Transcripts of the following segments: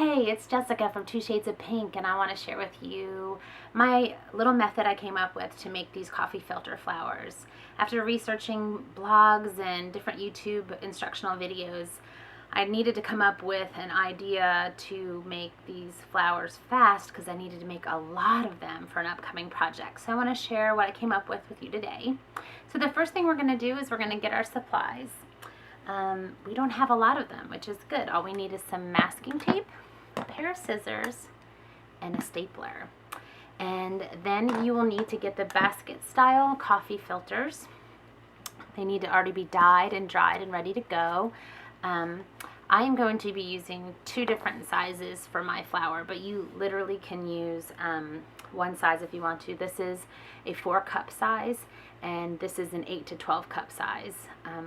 Hey, it's Jessica from Two Shades of Pink, and I want to share with you my little method I came up with to make these coffee filter flowers. After researching blogs and different YouTube instructional videos, I needed to come up with an idea to make these flowers fast because I needed to make a lot of them for an upcoming project. So I want to share what I came up with you today. So the first thing we're going to do is we're going to get our supplies. We don't have a lot of them, which is good. All we need is some masking tape, a pair of scissors, and a stapler. And then you will need to get the basket style coffee filters. They need to already be dyed and dried and ready to go. I am going to be using two different sizes for my flower, but you literally can use one size if you want to. This is a 4-cup size, and this is an 8 to 12 cup size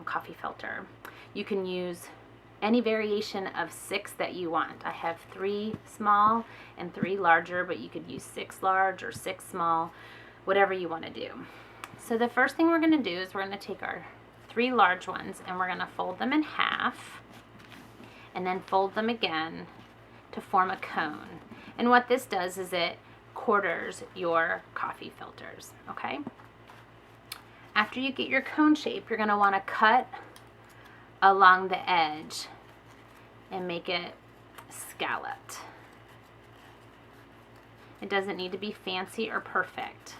coffee filter. You can use any variation of 6 that you want. I have 3 small and 3 larger, but you could use 6 large or 6 small, whatever you want to do. So the first thing we're going to do is we're going to take our 3 large ones and we're going to fold them in half and then fold them again to form a cone. And what this does is it quarters your coffee filters, okay? After you get your cone shape, you're going to want to cut along the edge and make it scalloped. It doesn't need to be fancy or perfect.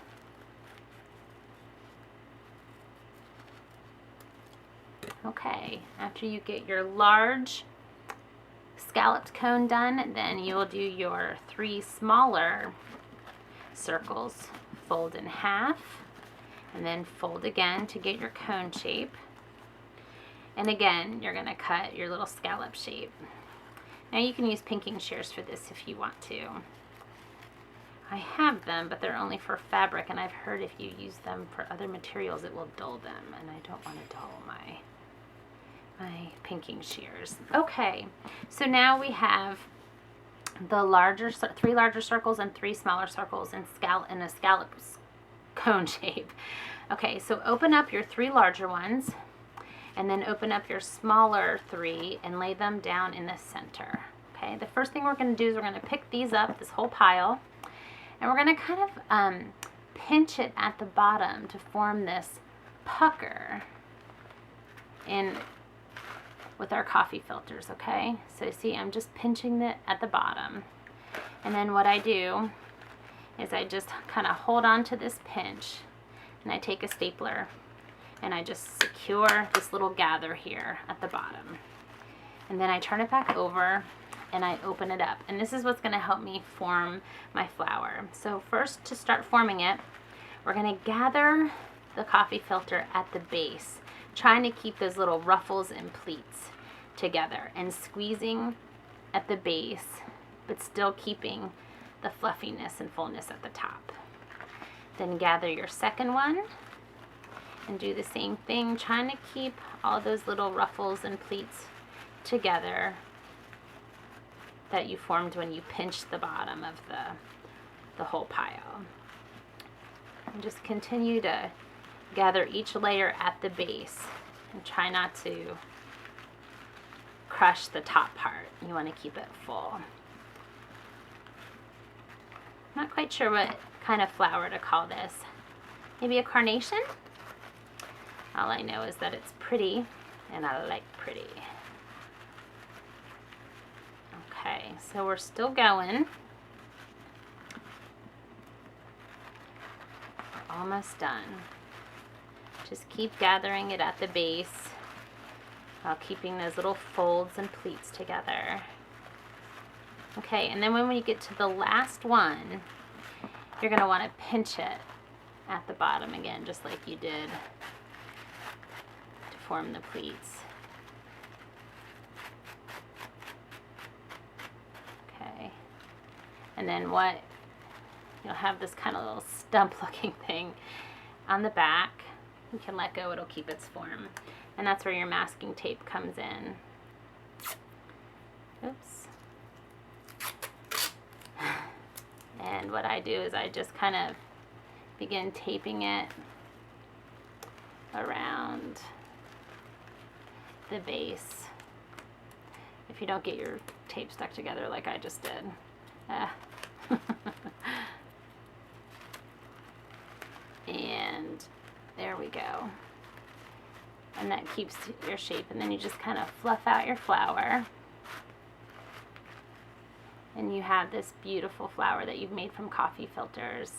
Okay, after you get your large scalloped cone done, then you will do your 3 smaller circles. Fold in half and then fold again to get your cone shape. And again, you're going to cut your little scallop shape. Now you can use pinking shears for this if you want to. I have them, but they're only for fabric, and I've heard if you use them for other materials it will dull them, and I don't want to dull my pinking shears. Okay, so now we have the 3 larger circles and 3 smaller circles in a scallop cone shape. Okay, so open up your 3 larger ones and then open up your smaller 3 and lay them down in the center. Okay, the first thing we're going to do is we're going to pick these up, this whole pile, and we're going to kind of pinch it at the bottom to form this pucker in with our coffee filters, okay? So see, I'm just pinching it at the bottom. And then what I do is I just kind of hold on to this pinch and I take a stapler and I just secure this little gather here at the bottom. And then I turn it back over and I open it up. And this is what's gonna help me form my flower. So first, to start forming it, we're gonna gather the coffee filter at the base, trying to keep those little ruffles and pleats together and squeezing at the base, but still keeping the fluffiness and fullness at the top. Then gather your second one and do the same thing, trying to keep all those little ruffles and pleats together that you formed when you pinched the bottom of the whole pile. And just continue to gather each layer at the base and try not to crush the top part. You want to keep it full. Not quite sure what kind of flower to call this. Maybe a carnation? All I know is that it's pretty, and I like pretty. Okay, so we're still going. We're almost done. Just keep gathering it at the base while keeping those little folds and pleats together. Okay, and then when we get to the last one, you're going to want to pinch it at the bottom again, just like you did to form the pleats. Okay, and then you'll have this kind of little stump looking thing on the back. You can let go, it'll keep its form. And that's where your masking tape comes in. Oops. And what I do is I just kind of begin taping it around the base. If if you don't get your tape stuck together like I just did. And there we go. And that keeps your shape, and then you just kind of fluff out your flower. And you have this beautiful flower that you've made from coffee filters.